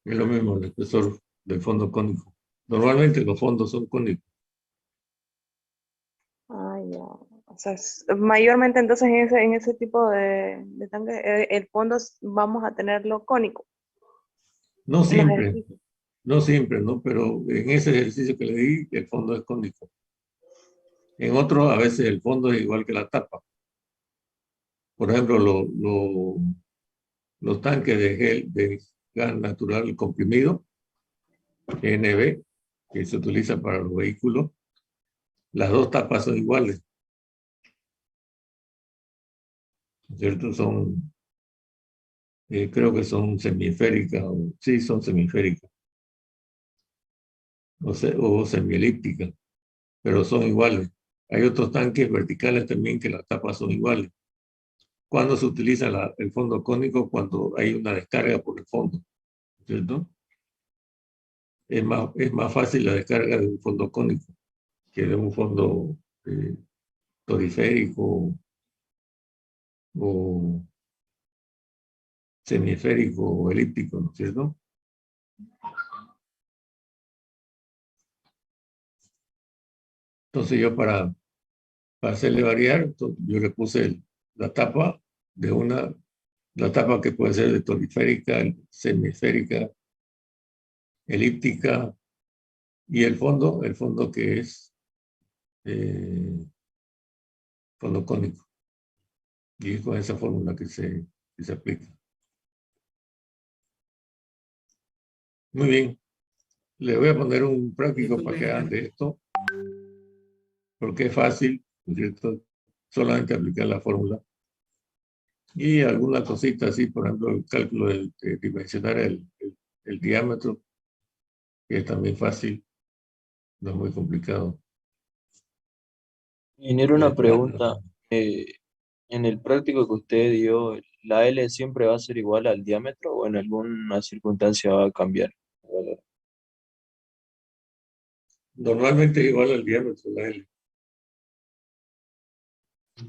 Es lo mismo el espesor del fondo cónico. Normalmente los fondos son cónicos. Ah, ya. O sea, mayormente entonces en ese tipo de tanque, el fondo vamos a tenerlo cónico No en los siempre, ejercicios. no siempre, ¿no? Pero en ese ejercicio que le di, el fondo es cónico. En otro, a veces el fondo es igual que la tapa. Por ejemplo, los tanques de gel de gas natural comprimido, GNV, que se utiliza para los vehículos, las dos tapas son iguales, ¿cierto? Creo que son semisféricas, sí, son semisféricas, o semielípticas, pero son iguales. Hay otros tanques verticales también que las tapas son iguales. ¿Cuándo se utiliza el fondo cónico? Cuando hay una descarga por el fondo, ¿cierto? Es más fácil la descarga de un fondo cónico que de un fondo toriférico o semisférico o elíptico, ¿no es cierto? Entonces yo para hacerle variar, yo le puse la tapa la tapa que puede ser de toriférica, semisférica, elíptica, y el fondo que es fondo cónico. Y es con esa fórmula que se aplica. Muy bien. Le voy a poner un práctico para que hagan de esto, porque es fácil, ¿no es cierto? Solamente aplicar la fórmula. Y alguna cosita así, por ejemplo, el cálculo de dimensionar el diámetro, que es también fácil, no es muy complicado. Ingeniero, una pregunta. eh, en el práctico que usted dio, ¿la L siempre va a ser igual al diámetro o en alguna circunstancia va a cambiar? Normalmente igual al diámetro, la L.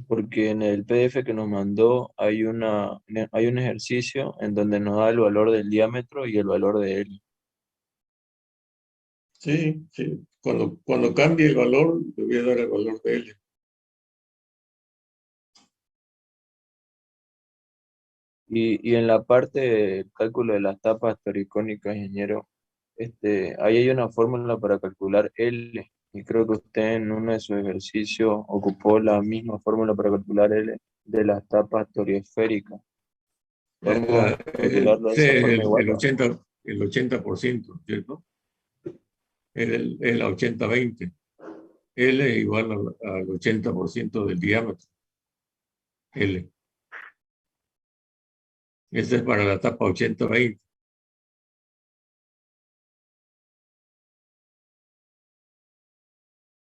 Porque en el PDF que nos mandó hay un ejercicio en donde nos da el valor del diámetro y el valor de L. Sí, sí. Cuando cambie el valor, le voy a dar el valor de L. Y en la parte del cálculo de las tapas toricónicas, ingeniero, ahí hay una fórmula para calcular L. Y creo que usted en uno de sus ejercicios ocupó la misma fórmula para calcular L de las tapas toriesféricas. ¿Podemos calcularlo de Sí, esa forma igual? el 80%, ¿cierto? Es la 80-20. L es igual al 80% del diámetro. L. Ese es para la tapa 80-20.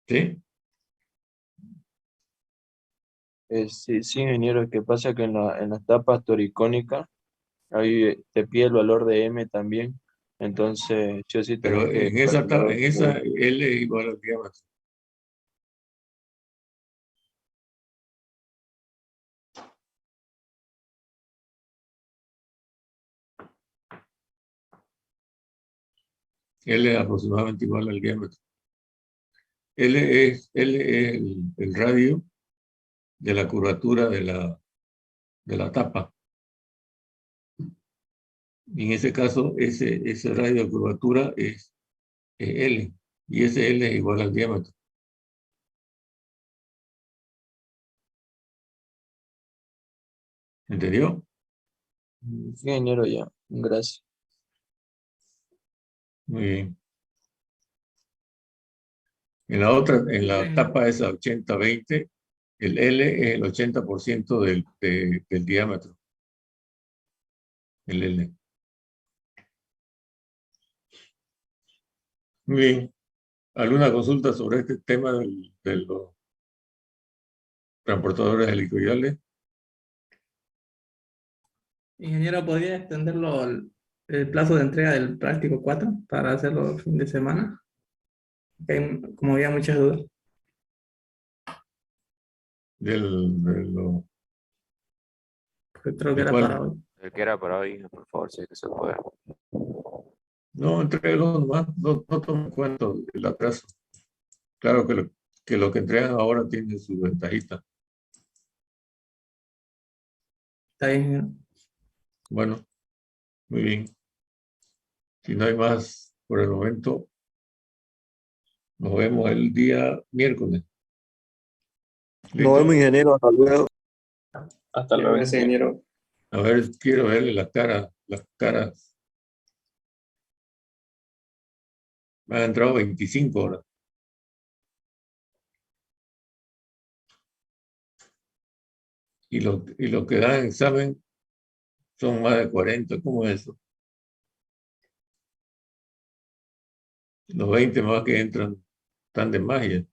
¿Sí? Sí, sí, ingeniero, es que pasa que en las tapas toricónicas ahí te pide el valor de M también. Entonces, yo sí tenés Pero que en calcular esa L es igual al diámetro. L es aproximadamente igual al diámetro. L es el radio de la curvatura de la tapa. Y en ese caso, ese radio de curvatura es L. Y ese L es igual al diámetro. ¿Entendió? Sí, ingeniero, ya. Gracias. Muy bien. En la otra, en la tapa esa 80-20, el L es el 80% del diámetro. El L. Muy bien. ¿Alguna consulta sobre este tema de los transportadores helicoidales? Ingeniero, ¿podría extenderlo el plazo de entrega del práctico 4 para hacerlo el fin de semana? Como había muchas dudas. Porque creo que ¿De era cuál? para hoy. El que era para hoy, por favor, si es que se puede. No, entrégalo nomás, no tomo en cuenta el atraso. Claro que lo que entregan ahora tiene su ventajita. Está bien, ingeniero. Bueno, muy bien. Si no hay más por el momento, nos vemos el día miércoles. Nos ¿Listo? vemos, ingeniero. Hasta luego. Hasta luego. Gracias, ingeniero. A ver, quiero verle las caras. Me han entrado 25 horas. Y lo que dan examen son más de 40. ¿Cómo es eso? Los 20 más que entran están de magia.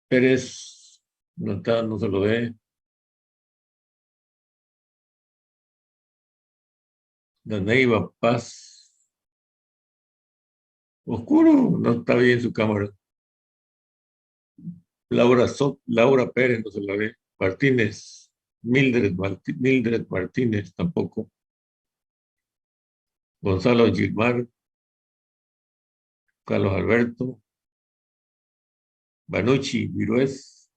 Pérez no está, no se lo ve. Daneiva Paz. Oscuro, no está bien su cámara. Laura Pérez no se la ve. Martínez, Mildred Martínez tampoco. Gonzalo Gilmar, Carlos Alberto, Banucci Virués,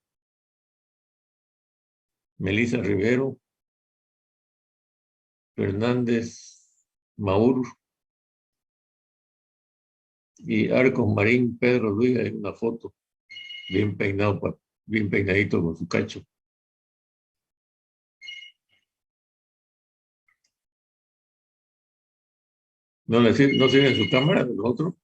Melissa Rivero, Fernández Maur y Arcos Marín Pedro Luis en una foto, bien peinado, bien peinadito con su cacho. ¿No sirve su cámara de los otros?